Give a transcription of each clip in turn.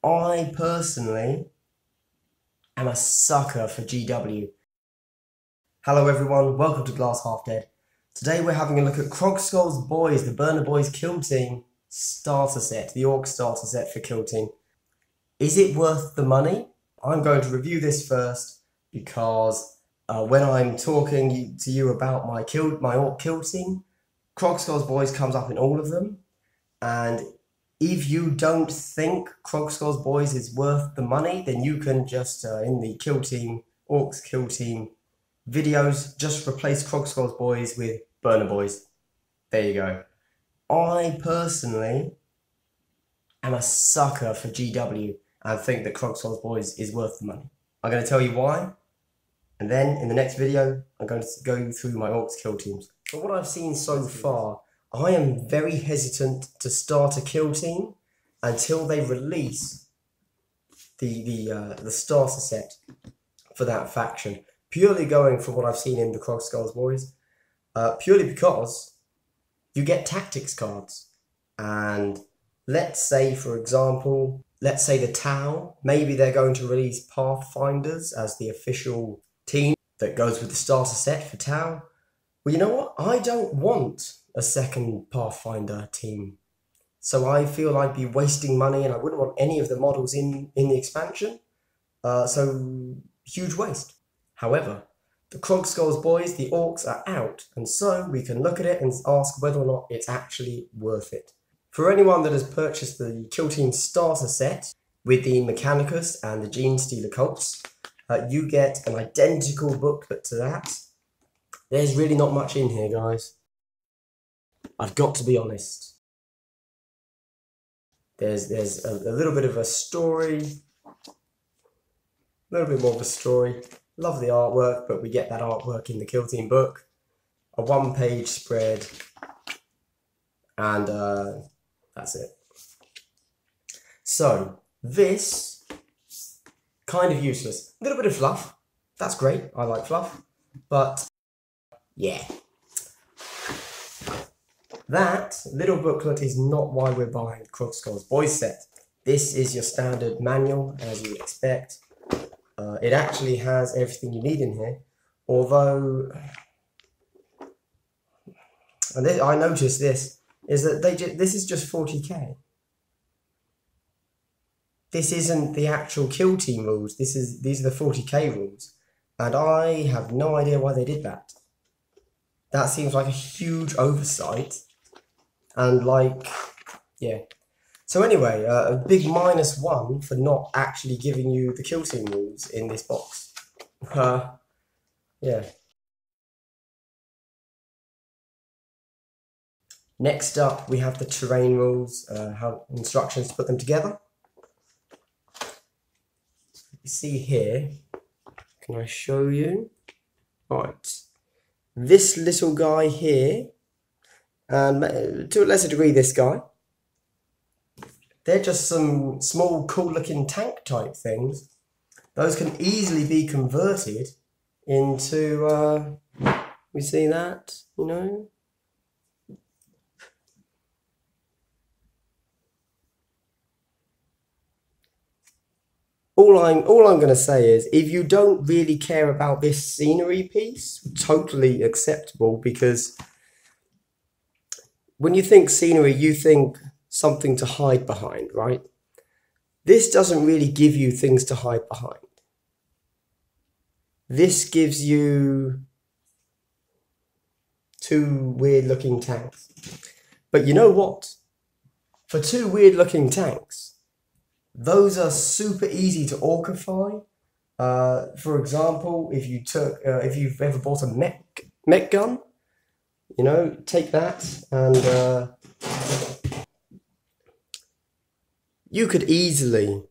I personally am a sucker for GW. Hello everyone, welcome to Glass Half Dead. Today we're having a look at Krogskull's Boyz, the Burner Boyz Kill Team starter set, the Orks starter set for Kill Team. Is it worth the money? I'm going to review this first because when I'm talking to you about my Ork Kill Team, Krogskull's Boyz comes up in all of them, and if you don't think Krogskull's Boyz is worth the money, then you can just, in the Kill Team, Orks Kill Team videos, just replace Krogskull's Boyz with Burner Boyz. There you go. I personally am a sucker for GW and think that Krogskull's Boyz is worth the money. I'm going to tell you why, and then in the next video, I'm going to go through my Orks Kill Teams. From what I've seen so far, I am very hesitant to start a kill team until they release the starter set for that faction. Purely going from what I've seen in the Krogskull's Boyz, purely because you get tactics cards, and let's say, for example, let's say the Tau, maybe they're going to release Pathfinders as the official team that goes with the starter set for Tau. Well, you know what? I don't want a second Pathfinder team, so I feel I'd be wasting money and I wouldn't want any of the models in the expansion, so huge waste. However, the Krogskull's Boyz, the Orks, are out, and so we can look at it and ask whether or not it's actually worth it. For anyone that has purchased the Kill Team starter set with the Mechanicus and the Gene Stealer Cults, you get an identical booklet to that. There's really not much in here, guys. I've got to be honest. There's a little bit of a story, a little bit more of a story. Love the artwork, but we get that artwork in the Kill Team book. A one-page spread, and that's it. So this, kind of useless. A little bit of fluff. That's great. I like fluff, but yeah. That little booklet is not why we're buying the Krogskull's Boyz set. This is your standard manual, as you expect. It actually has everything you need in here, although, and I noticed this, is that this is just 40k. This isn't the actual Kill Team rules, these are the 40k rules, and I have no idea why they did that. That seems like a huge oversight. And like, yeah. So anyway, a big -1 for not actually giving you the Kill Team rules in this box. Yeah. Next up, we have the terrain rules, how instructions to put them together. You see here, can I show you? Right. This little guy here, and to a lesser degree this guy, they're just some small cool looking tank type things. Those can easily be converted into, we see that, you know? All I'm going to say is, if you don't really care about this scenery piece, totally acceptable, because when you think scenery, you think something to hide behind, right? This doesn't really give you things to hide behind. This gives you two weird looking tanks. But you know what? For two weird looking tanks, those are super easy to orcify. For example, if you've ever bought a mech gun, you know, take that and you could easily,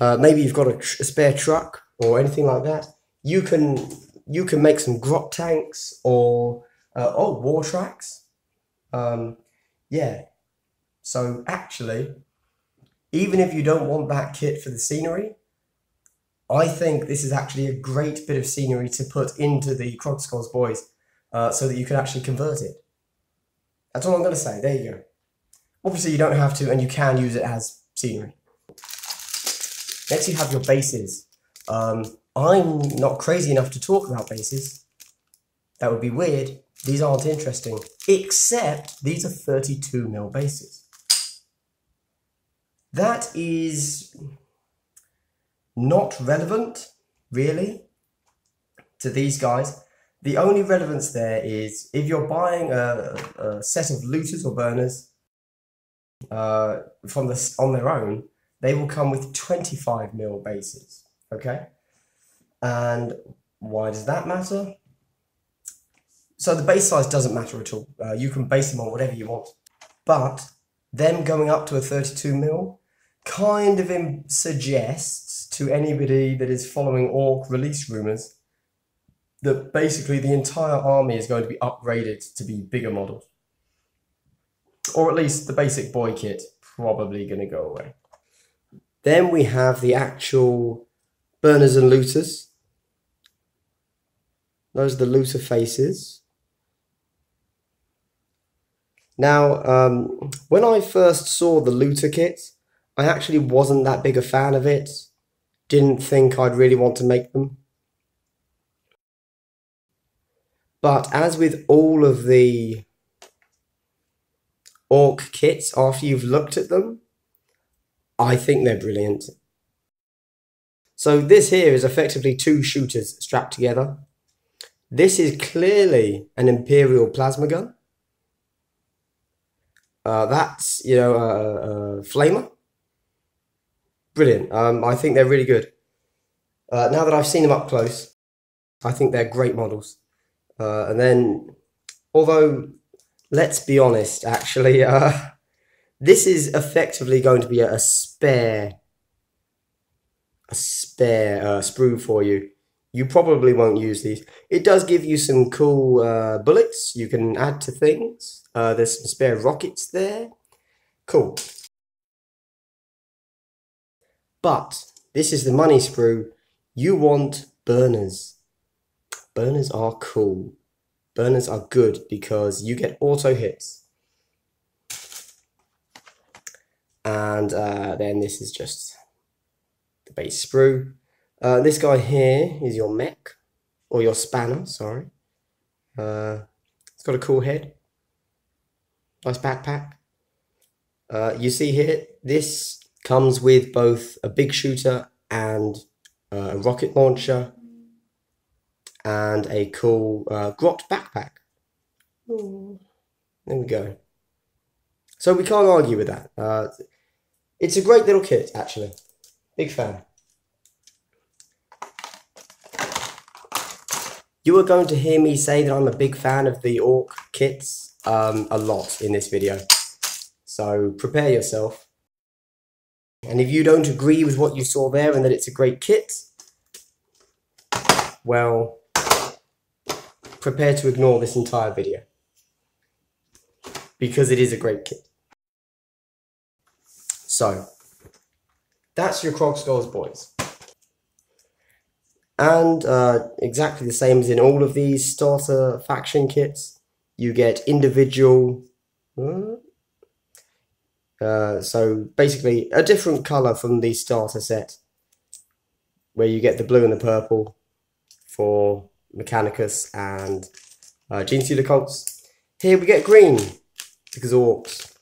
maybe you've got a spare truck or anything like that. You can make some grot tanks or war tracks. Yeah. So actually, even if you don't want that kit for the scenery, I think this is actually a great bit of scenery to put into the Krogskull's Boyz, so that you can actually convert it. That's all I'm going to say. There you go. Obviously, you don't have to, and you can use it as scenery. Next you have your bases. I'm not crazy enough to talk about bases. That would be weird. These aren't interesting. Except these are 32mm bases. That is not relevant, really, to these guys. The only relevance there is if you're buying a set of looters or burners on their own, they will come with 25mm bases, okay? And why does that matter? So the base size doesn't matter at all. You can base them on whatever you want. But them going up to a 32mm kind of suggests to anybody that is following Ork release rumours that basically the entire army is going to be upgraded to be bigger models. Or at least the basic boy kit probably going to go away. Then we have the actual burners and looters. Those are the looter faces. Now, when I first saw the looter kit, I actually wasn't that big a fan of it. Didn't think I'd really want to make them. But as with all of the Ork kits, after you've looked at them, I think they're brilliant. So this here is effectively two shooters strapped together. This is clearly an Imperial plasma gun. That's, you know, a flamer. Brilliant. I think they're really good. Now that I've seen them up close, I think they're great models. And then, although, let's be honest, actually, this is effectively going to be a spare sprue for you. You probably won't use these. It does give you some cool bullets you can add to things. There's some spare rockets there. Cool. But this is the money sprue. You want burners. Burners are cool. Burners are good because you get auto hits. And then this is just the base sprue. This guy here is your mech, or your spanner, sorry. It's got a cool head. Nice backpack. You see here, this comes with both a big shooter and a rocket launcher and a cool grot backpack. There we go. So we can't argue with that. It's a great little kit, actually. Big fan. You are going to hear me say that I'm a big fan of the Ork kits a lot in this video. So prepare yourself. And if you don't agree with what you saw there and that it's a great kit, well, prepare to ignore this entire video. Because it is a great kit. So, that's your Krogskull boys. And exactly the same as in all of these starter faction kits, you get individual, so basically a different colour from the starter set, where you get the blue and the purple for Mechanicus and Genestealer Cults. Here we get green, because Orks.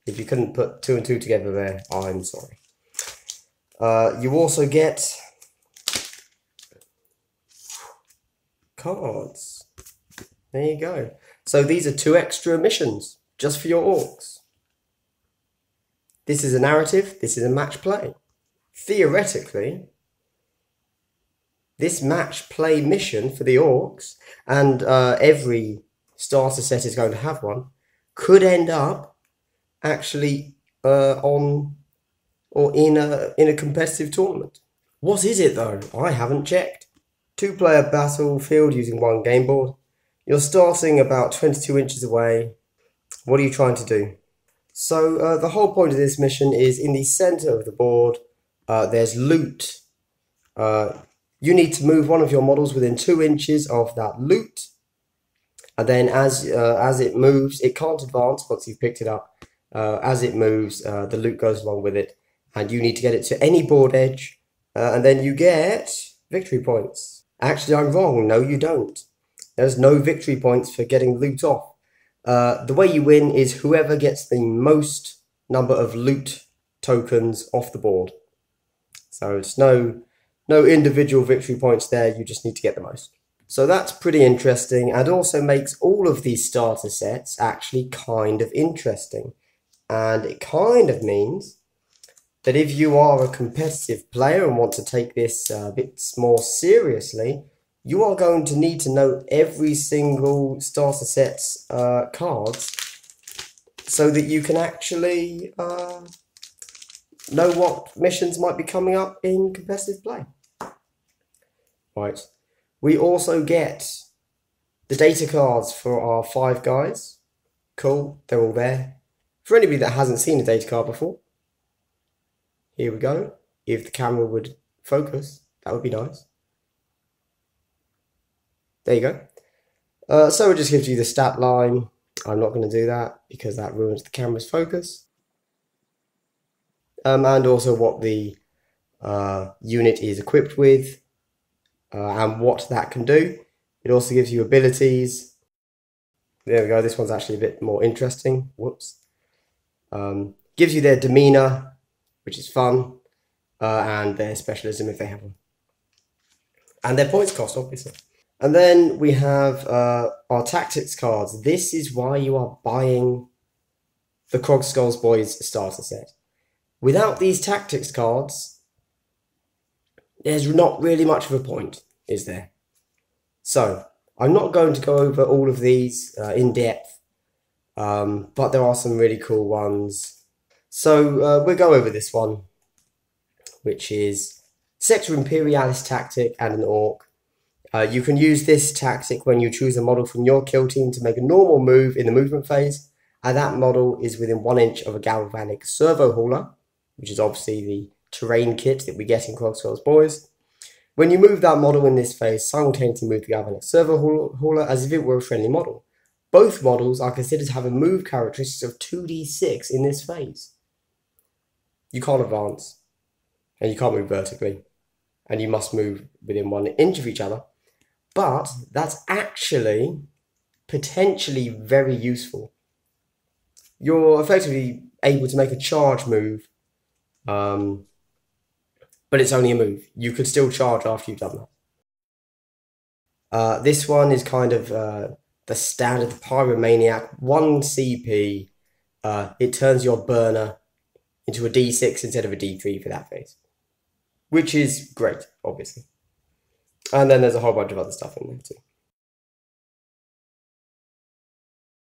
If you couldn't put 2 and 2 together there, I'm sorry. You also get cards. There you go. So these are 2 extra missions, just for your Orks. This is a narrative, this is a match play. Theoretically, this match play mission for the Orks, and every starter set is going to have one, could end up actually on or in a competitive tournament. What is it though? I haven't checked. 2-player battlefield using 1 game board. You're starting about 22 inches away. What are you trying to do? So the whole point of this mission is in the center of the board, there's loot. You need to move one of your models within 2 inches of that loot. And then as it moves, it can't advance once you've picked it up. As it moves, the loot goes along with it. and you need to get it to any board edge, and then you get victory points. Actually, I'm wrong. No, you don't. There's no victory points for getting loot off. The way you win is whoever gets the most number of loot tokens off the board. So it's no individual victory points there, you just need to get the most. So that's pretty interesting, and also makes all of these starter sets actually kind of interesting. And it kind of means that if you are a competitive player and want to take this a bit more seriously, you are going to need to know every single starter set's cards so that you can actually know what missions might be coming up in competitive play. Right. We also get the data cards for our 5 guys. Cool, they're all there. For anybody that hasn't seen a data card before, here we go. If the camera would focus, that would be nice. There you go. So it just gives you the stat line. I'm not going to do that because that ruins the camera's focus. And also what the unit is equipped with. And what that can do. It also gives you abilities. There we go, this one's actually a bit more interesting. Whoops. Gives you their demeanor, which is fun, and their specialism if they have one. And their points cost, obviously. And then we have our tactics cards. This is why you are buying the Krogskull Boyz starter set. Without these tactics cards, there's not really much of a point, is there? So, I'm not going to go over all of these in depth, but there are some really cool ones. So, we'll go over this one, which is Sector Imperialis tactic and an Ork. You can use this tactic when you choose a model from your kill team to make a normal move in the movement phase, and that model is within 1 inch of a galvanic servo hauler, which is obviously the terrain kit that we get in Krogskull Boyz. When you move that model in this phase, simultaneously move the galvanic servo hauler as if it were a friendly model. Both models are considered to have a move characteristics of 2d6 in this phase. You can't advance, and you can't move vertically, and you must move within 1 inch of each other. But that's actually potentially very useful. You're effectively able to make a charge move, but it's only a move. You could still charge after you've done that. This one is kind of the standard Pyromaniac, 1 CP. It turns your burner into a D6 instead of a D3 for that phase, which is great, obviously. And then there's a whole bunch of other stuff in there too.